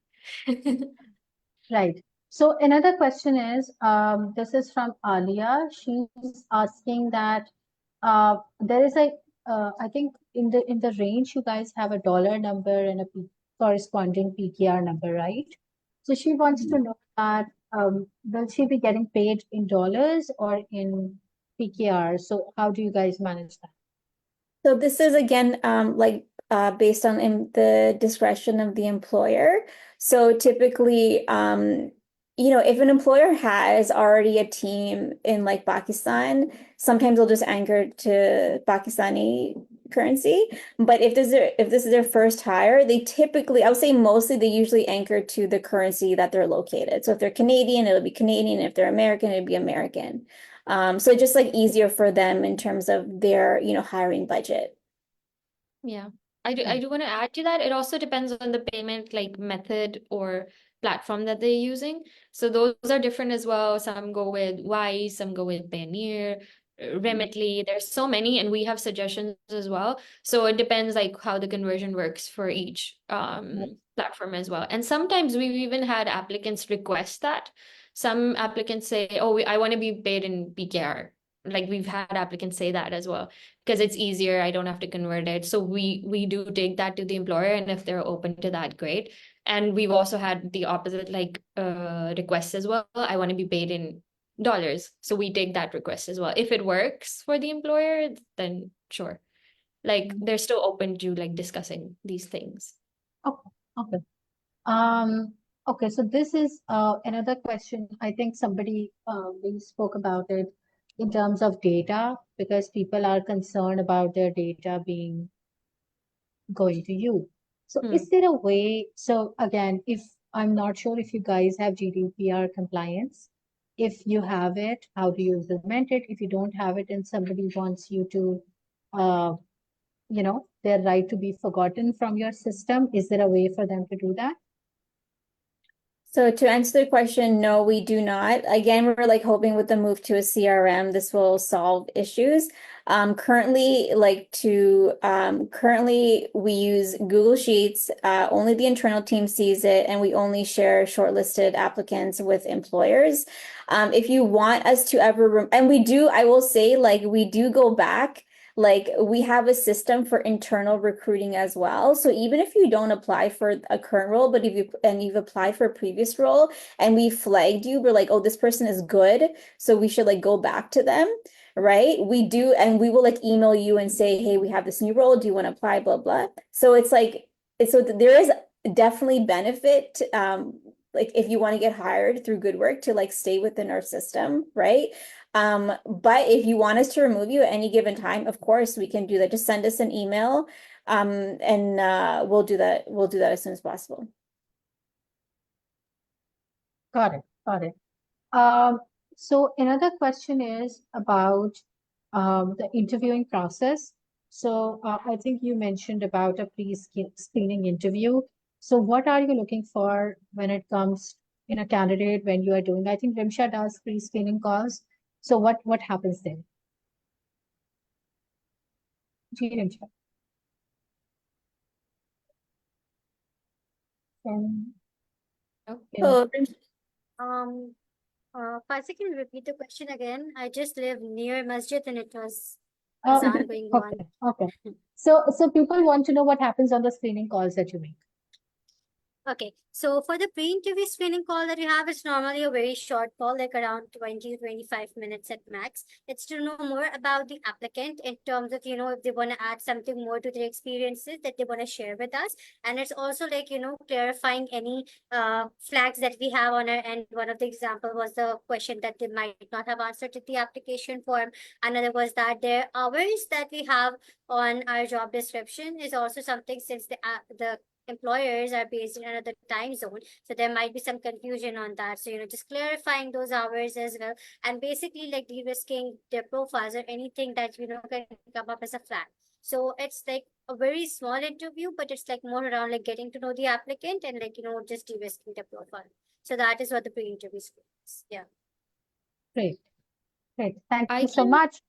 right. So another question is, this is from Alia. She's asking that there is a, I think in the range you guys have a dollar number and a corresponding PKR number, right? So she wants to know that will she be getting paid in dollars or in PKR? So how do you guys manage that? So this is again based on the discretion of the employer. So typically, if an employer has already a team in like Pakistan, sometimes they'll just anchor to Pakistani currency. But if this is their first hire, they typically, I would say mostly they usually anchor to the currency that they're located. So if they're Canadian, it'll be Canadian. If they're American, it'll be American. So just like easier for them in terms of their, hiring budget. Yeah. I do want to add to that. It also depends on the payment like method or platform that they're using. So those are different as well. Some go with Wise, some go with Payoneer, Remitly. There's so many, and we have suggestions as well. So it depends like how the conversion works for each platform as well. And sometimes we've even had applicants request that. Some applicants say, "Oh, I want to be paid in PKR." Like we've had applicants say that as well because it's easier. I don't have to convert it. So we do take that to the employer, and if they're open to that, great. And we've also had the opposite like requests as well. I want to be paid in dollars. So we take that request as well. If it works for the employer, then sure. Like they're still open to like discussing these things. Okay, okay. Um, okay, so this is another question. I think somebody we spoke about it in terms of data because people are concerned about their data being going to you. So Hmm. is there a way? So again, if I'm not sure if you guys have GDPR compliance, if you have it, how do you implement it? If you don't have it and somebody wants you to, uh, their right to be forgotten from your system, is there a way for them to do that? So to answer the question, no, we do not. Again, we're like hoping with the move to a CRM, this will solve issues. Currently we use Google Sheets. Only the internal team sees it, and we only share shortlisted applicants with employers. If you want us to ever, and we do, I will say, like we do go back. Like we have a system for internal recruiting as well. So even if you don't apply for a current role, but if you've applied for a previous role and we flagged you, we're like, oh, this person is good, so we should like go back to them, right? We do, and we will like email you and say, hey, we have this new role. Do you want to apply? Blah blah. So it's like, there is definitely benefit. Like if you want to get hired through GoodWork to like stay within our system, right? But if you want us to remove you at any given time, of course we can do that. Just send us an email, and we'll do that. We'll do that as soon as possible. Got it. Got it. Um, so another question is about the interviewing process. So I think you mentioned about a pre-screening interview. So what are you looking for when it comes in a candidate when you are doing? I think Rimsha does pre-screening calls. So what happens then? Ji, Rimsha. Can, Oh, Um, Faiza, can you repeat the question again? I just live near Masjid and it was uh, Azan going on. okay, okay. So people want to know what happens on the screening calls that you make. Okay, so for the pre-interview screening call that you have, it's normally a very short call, like around 20 to 25 minutes at max. It's to know more about the applicant in terms of, if they want to add something more to their experiences that they want to share with us. And it's also like, clarifying any flags that we have on our end. One of the example was the question that they might not have answered to the application form. Another was that their hours that we have on our job description is also something since the employers are based in another time zone. So there might be some confusion on that. So, just clarifying those hours as well. And basically like de-risking their profiles or anything that, can come up as a flag. So it's like a very small interview, but it's like more around like getting to know the applicant and like, just de-risking the profile. So that is what the pre-interview screen is. Yeah. Great, great. Thank I you so can much.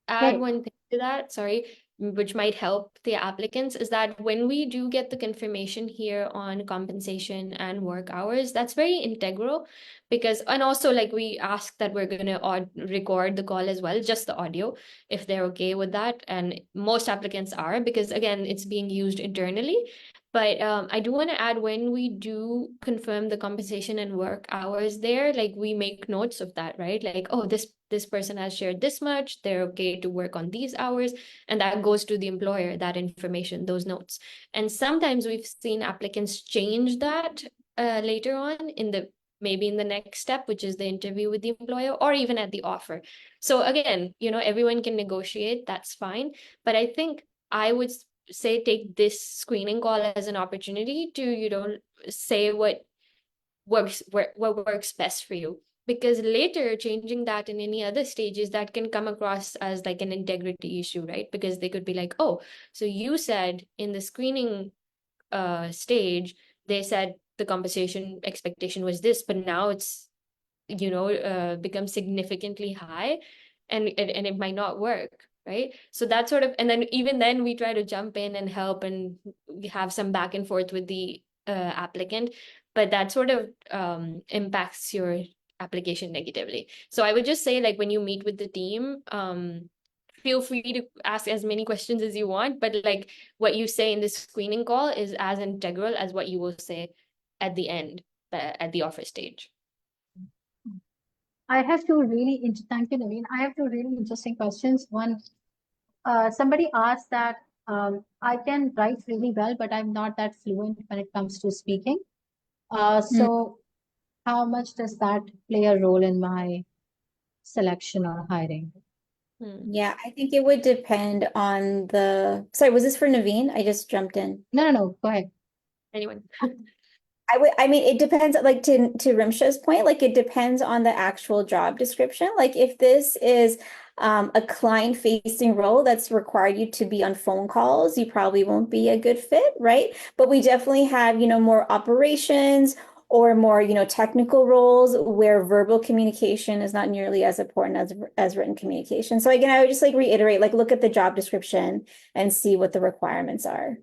add Great. one thing to that, sorry, which might help the applicants, is that when we do get the confirmation here on compensation and work hours, that's very integral because, and also like we ask that we're going to record the call as well, just the audio, if they're okay with that. And most applicants are, because again, it's being used internally. But I do want to add, when we do confirm the compensation and work hours there, like we make notes of that, right? Like, oh, this person has shared this much, they're okay to work on these hours, and that goes to the employer, that information, those notes. And sometimes we've seen applicants change that later on in the maybe in the next step, which is the interview with the employer, or even at the offer. So again, everyone can negotiate, that's fine. But I think I would say take this screening call as an opportunity to say what works best for you, because later changing that in any other stages, that can come across as like an integrity issue, right? Because they could be like, oh, so you said in the screening stage they said the compensation expectation was this, but now it's become significantly high, and it might not work, right? So that sort of, and then even then we try to jump in and help and have some back and forth with the applicant, but that sort of impacts your application negatively. So I would just say, like, when you meet with the team, feel free to ask as many questions as you want, but like what you say in this screening call is as integral as what you will say at the end, at the offer stage. I have two really, thank you, Naveen. I have two really interesting questions. One, somebody asked that I can write really well, but I'm not that fluent when it comes to speaking. So how much does that play a role in my selection or hiring? Yeah, I think it would depend on sorry, was this for Naveen? I just jumped in. No, go ahead. Anyone? I mean, it depends, like to Rimsha's point, like it depends on the actual job description. Like if this is a client-facing role that's required you to be on phone calls, you probably won't be a good fit, right? But we definitely have, more operations or more, technical roles where verbal communication is not nearly as important as written communication. So again, I would just like reiterate, like look at the job description and see what the requirements are.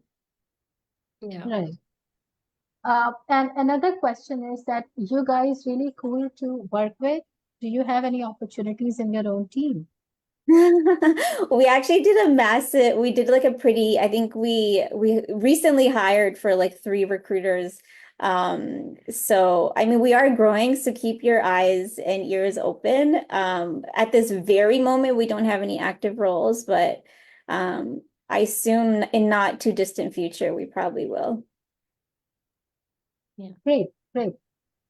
Yeah. Right. And another question is that you guys really cool to work with. Do you have any opportunities in your own team? We actually we did like a pretty, I think we recently hired for like 3 recruiters. So I mean, we are growing, so keep your eyes and ears open. At this very moment, we don't have any active roles, but I assume in not too distant future, we probably will. Yeah. Great.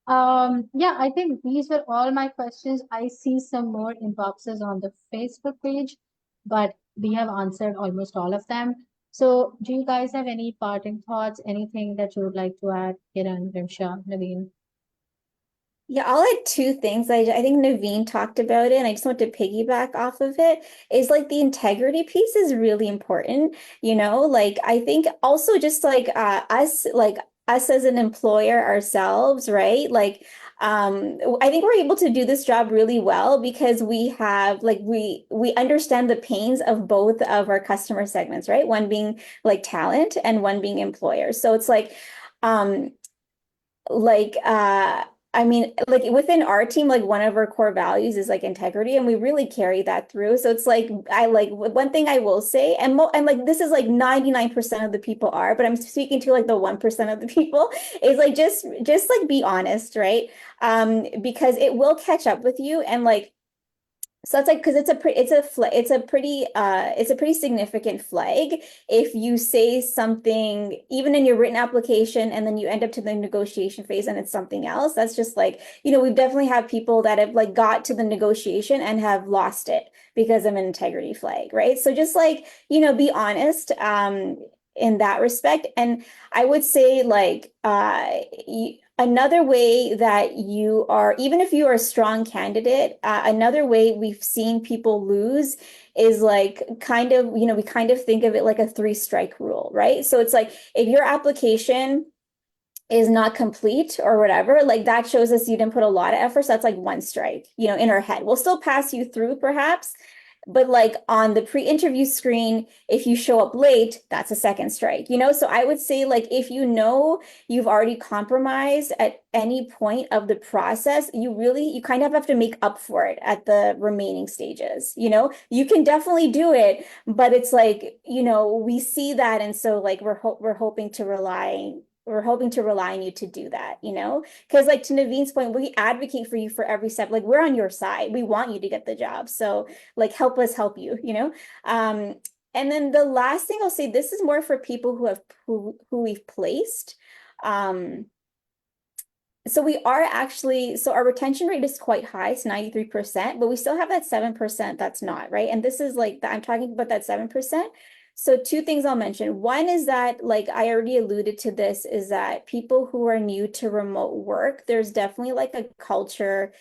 Yeah, I think these were all my questions. I see some more inboxes on the Facebook page, but we have answered almost all of them. So do you guys have any parting thoughts, anything that you would like to add, Kiran, Rimsha, Naveen? Yeah, I'll add 2 things. I think Naveen talked about it, and I just want to piggyback off of it, is like the integrity piece is really important. Like I think also just like us as an employer ourselves, right? Like I think we're able to do this job really well because we have like we understand the pains of both of our customer segments, right? One being like talent and one being employers. So it's like I mean, like within our team, like one of our core values is like integrity, and we really carry that through. So it's like one thing I will say, and like this is like 99% of the people are, but I'm speaking to like the 1% of the people, is like just like be honest, right? Because it will catch up with you, and like so it's like, because it's a pretty significant flag if you say something even in your written application and then you end up to the negotiation phase and it's something else. That's just like, we've definitely had people that have like got to the negotiation and have lost it because of an integrity flag, right? So just like, be honest. in that respect. And I would say like another way that you are, even if you are a strong candidate, another way we've seen people lose is like kind of, we kind of think of it like a 3-strike rule, right? So it's like if your application is not complete or whatever, like that shows us you didn't put a lot of effort. So that's like 1 strike, in our head. We'll still pass you through perhaps, but like on the pre-interview screen, if you show up late, that's a 2nd strike, So I would say like if you've already compromised at any point of the process, you kind of have to make up for it at the remaining stages. You can definitely do it, but it's like, we see that, and so like we're hoping to rely on you to do that, because like to Naveen's point, we advocate for you for every step. Like we're on your side. We want you to get the job. So like help us help you, And then the last thing I'll say, this is more for people who we've placed. So we are actually, so our retention rate is quite high, it's 93%, but we still have that 7% that's not, right? And this is like, I'm talking about that 7%. So 2 things I'll mention. One is that, like I already alluded to this, is that people who are new to remote work, there's definitely like a culture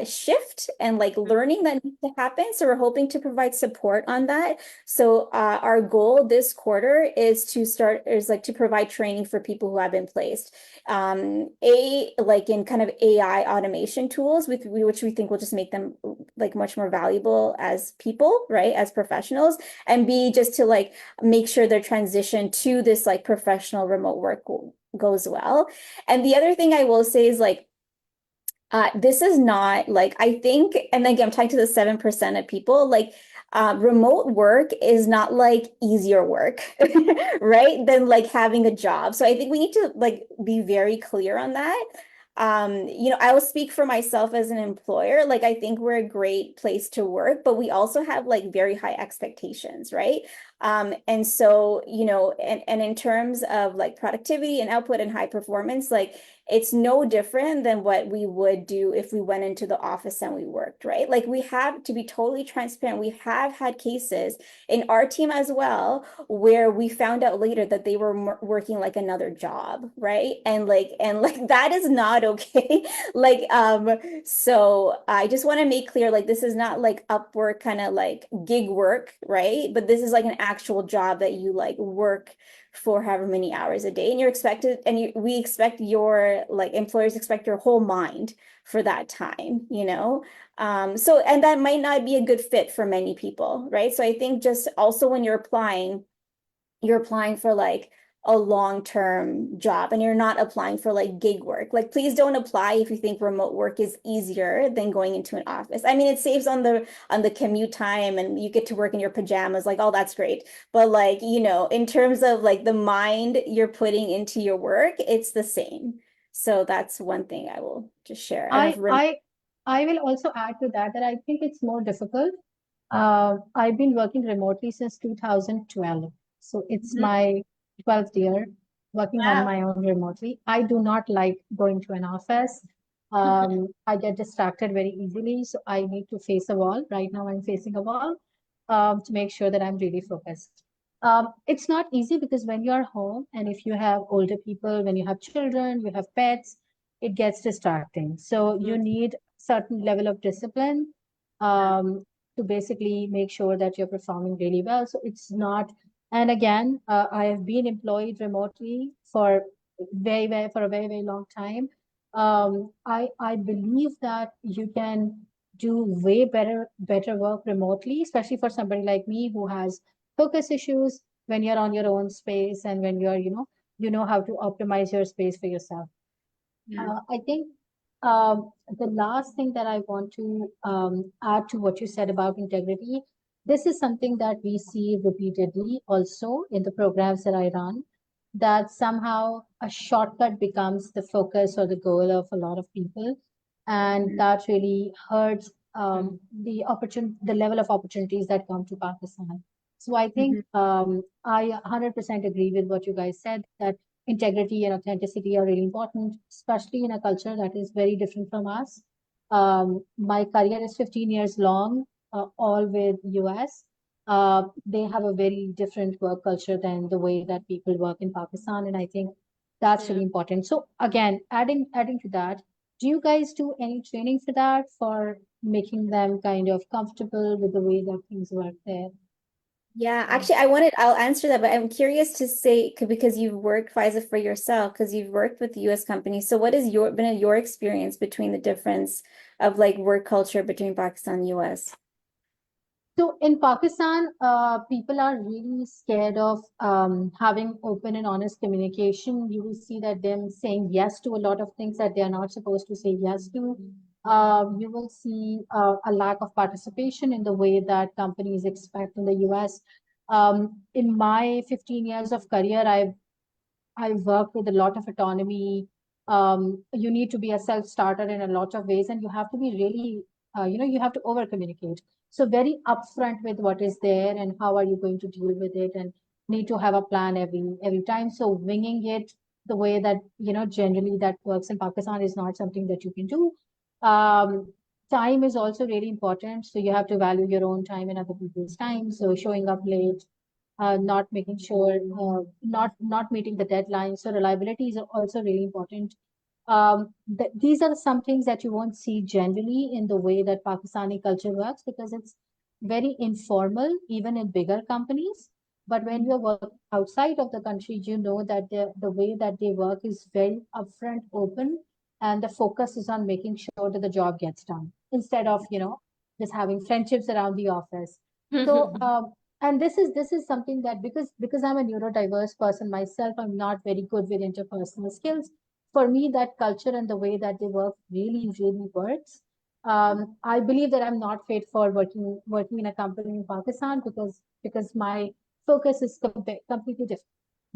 shift and like learning that needs to happen. So we're hoping to provide support on that. So our goal this quarter is to provide training for people who have been placed. Like in kind of AI automation tools which we think will just make them like much more valuable as people, right? As professionals, and B, just to like make sure their transition to this like professional remote work goes well. And the other thing I will say is like, this is not like, I think, and again, I'm talking to the 7% of people, like remote work is not like easier work, right? Than like having a job. So I think we need to like be very clear on that. I will speak for myself as an employer. Like, I think we're a great place to work, but we also have like very high expectations, right? And so, and in terms of like productivity and output and high performance, like it's no different than what we would do if we went into the office and we worked, right? Like we have to be totally transparent. We have had cases in our team as well, where we found out later that they were working like another job, right? And like that is not okay. So I just want to make clear, like, this is not like Upwork kind of like gig work, right? But this is like an actual job that you like work for however many hours a day, and you're expected, and we expect your like employers expect your whole mind for that time, so, and that might not be a good fit for many people, right? So I think just also when you're applying for like a long-term job, and you're not applying for like gig work. Like, please don't apply if you think remote work is easier than going into an office. I mean, it saves on the commute time, and you get to work in your pajamas, like, oh, that's great. But like, in terms of like the mind you're putting into your work, it's the same. So that's one thing I will just share. I will also add to that I think it's more difficult. I've been working remotely since 2012. So it's my 12th year working on my own remotely. I do not like going to an office. I get distracted very easily. So I need to face a wall. Right now, I'm facing a wall to make sure that I'm really focused. It's not easy because when you're home and if you have older people, when you have children, you have pets, it gets distracting. So you need certain level of discipline to basically make sure that you're performing really well. So it's not, and again, I have been employed remotely for a very, very long time. I believe that you can do way better work remotely, especially for somebody like me who has focus issues when you're on your own space and when you're, you know how to optimize your space for yourself. I think the last thing that I want to add to what you said about integrity, this is something that we see repeatedly also in the programs that I run, that somehow a shortcut becomes the focus or the goal of a lot of people, and that really hurts the level of opportunities that come to Pakistan. So I think I 100% agree with what you guys said, that integrity and authenticity are really important, especially in a culture that is very different from us. My career is 15 years long, all with US. they have a very different work culture than the way that people work in Pakistan, and I think that's Yeah. really important. So again, adding to that, do you guys do any training for that, for making them kind of comfortable with the way that things work there? Yeah, actually, I'll answer that, but I'm curious to say, because you've worked, Faiza, for yourself, because you've worked with US companies. So what has been your experience between the difference of like work culture between Pakistan and US? So in Pakistan, people are really scared of having open and honest communication. You will see that them saying yes to a lot of things that they are not supposed to say yes to. You will see a lack of participation in the way that companies expect in the US. In my 15 years of career, I work with a lot of autonomy. You need to be a self-starter in a lot of ways, and you have to be really, you have to over communicate. So very upfront with what is there and how are you going to deal with it, and need to have a plan every time. So winging it the way that generally that works in Pakistan is not something that you can do. Time is also really important. So you have to value your own time and other people's time. So showing up late, not making sure, not meeting the deadline. So reliability is also really important. These are some things that you won't see generally in the way that Pakistani culture works, because it's very informal, even in bigger companies. But when you work outside of the country, you know that the way that they work is very upfront, open, and the focus is on making sure that the job gets done instead of just having friendships around the office. So and this is something that, because I'm a neurodiverse person myself, I'm not very good with interpersonal skills. For me, that culture and the way that they work really works. I believe that I'm not fit for working in a company in Pakistan, because my focus is completely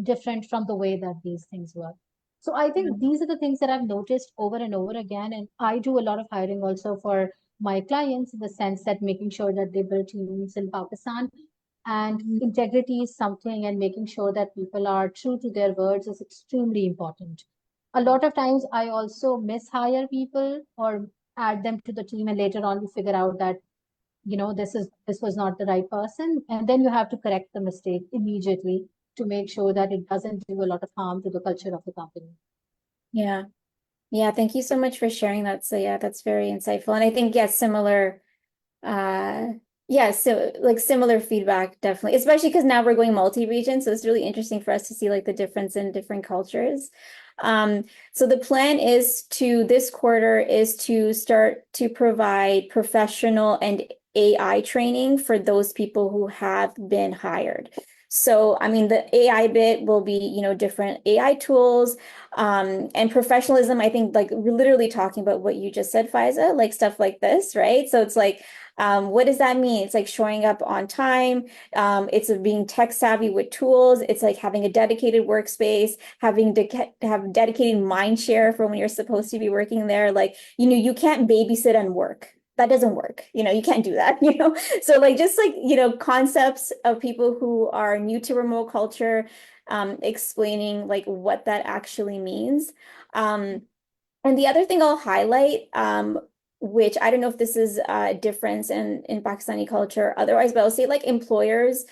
different from the way that these things work. So I think these are the things that I've noticed over and over again, and I do a lot of hiring also for my clients, in the sense that making sure that they build teams in Pakistan, and integrity is something, and making sure that people are true to their words is extremely important. A lot of times I also mishire people or add them to the team, and later on we figure out that this was not the right person, and then you have to correct the mistake immediately to make sure that it doesn't do a lot of harm to the culture of the company. Yeah. Yeah, thank you so much for sharing that. So yeah, that's very insightful. And I think, yeah, similar, so like similar feedback, definitely, especially because now we're going multi-region. So it's really interesting for us to see like the difference in different cultures. So the plan this quarter is to start to provide professional and AI training for those people who have been hired. So, I mean, the AI bit will be, different AI tools, and professionalism. I think like we're literally talking about what you just said, Faiza, like stuff like this, right? So it's like, what does that mean? It's like showing up on time. It's being tech savvy with tools. It's like having a dedicated workspace, having to have dedicated mind share for when you're supposed to be working there. Like, you can't babysit and work. That doesn't work. You can't do that, So like, just like, concepts of people who are new to remote culture, explaining like what that actually means. And the other thing I'll highlight, which I don't know if this is a difference in Pakistani culture otherwise, but I'll say like employers,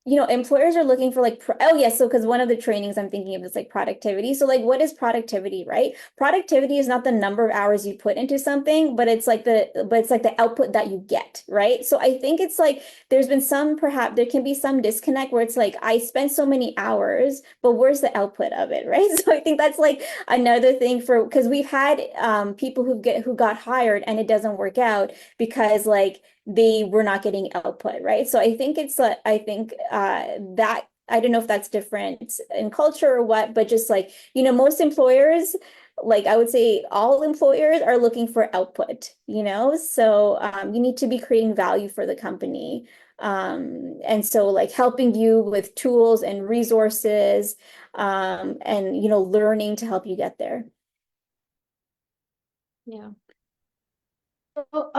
employers are looking for like, so because one of the trainings I'm thinking of is like productivity. So like, what is productivity, right? Productivity is not the number of hours you put into something, but it's like the output that you get, right? So I think it's like, perhaps there can be some disconnect where it's like, I spent so many hours, but where's the output of it, right? So I think that's like another thing because we've had people who got hired and it doesn't work out because like they were not getting output, right? So I think that I don't know if that's different in culture or what, but just like, most employers, like I would say all employers are looking for output, so you need to be creating value for the company. And so like helping you with tools and resources, and learning to help you get there. Yeah. So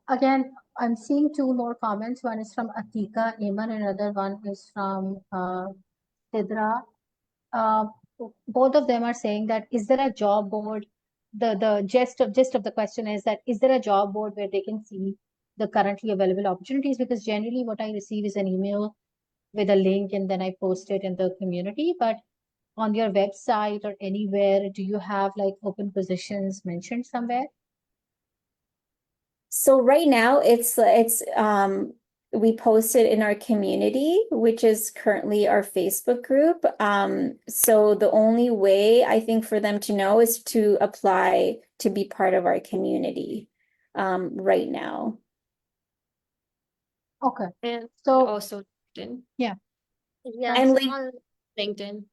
again, I'm seeing two more comments. One is from Atika Iman, and another one is from Sidra. Uh, Both of them are saying that, is there a job board? The gist of the question is that, is there a job board where they can see the currently available opportunities, because generally what I receive is an email with a link and then I post it in the community. But on your website or anywhere, do you have like open positions mentioned somewhere? So right now it's we post it in our community, which is currently our Facebook group. So the only way I think for them to know is to apply to be part of our community right now. Okay. And So also LinkedIn. Yeah, And so on LinkedIn.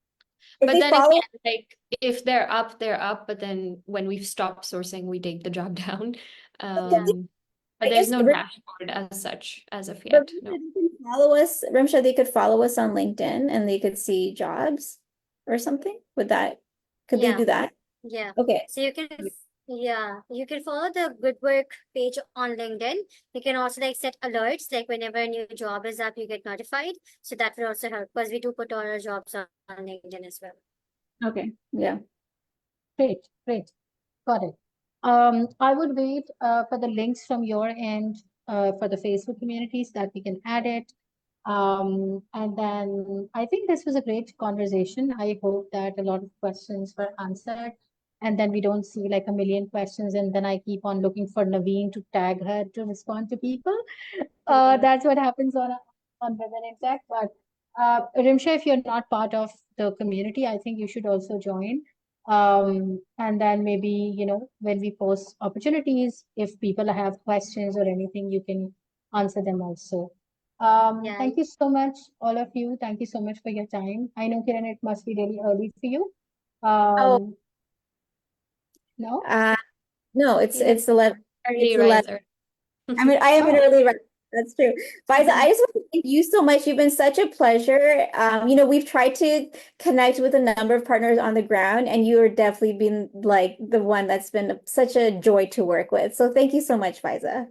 if But they then follow, again, like if they're up, they're up. But then when we've stopped sourcing, we take the job down. yeah. But I there's guess no dashboard as such as of yet. No. They can follow us, Rimsha, they could follow us on LinkedIn and they could see jobs or something. Could they Yeah. do that? Yeah. Okay. So you can, yeah, you can follow the GoodWork page on LinkedIn. You can also like set alerts, like whenever a new job is up, you get notified. So that will also help because we do put all our jobs on LinkedIn as well. Okay. Yeah. great, great. Got it. I would wait for the links from your end for the Facebook communities that we can add it. And then I think this was a great conversation. I hope that a lot of questions were answered. And then we don't see like a million questions, and then I keep on looking for Naveen to tag her to respond to people. That's what happens on Women in Tech. But Rimsha, if you're not part of the community, I think you should also join. And then maybe, when we post opportunities, if people have questions or anything, you can answer them also. Yeah. Thank you so much, all of you. Thank you so much for your time. I know, Kiran, it must be really early for you. Oh, No? no, it's 11. Early It's 11. riser. I mean, I am an Oh, early riser. That's true. Faiza, I just want to thank you so much. You've been such a pleasure. We've tried to connect with a number of partners on the ground, and you are definitely been like the one that's been such a joy to work with. So thank you so much, Faiza.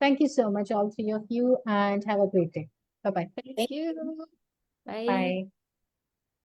thank you so much, all three of you, and have a great day. Bye-bye. Thank you. Bye. Bye.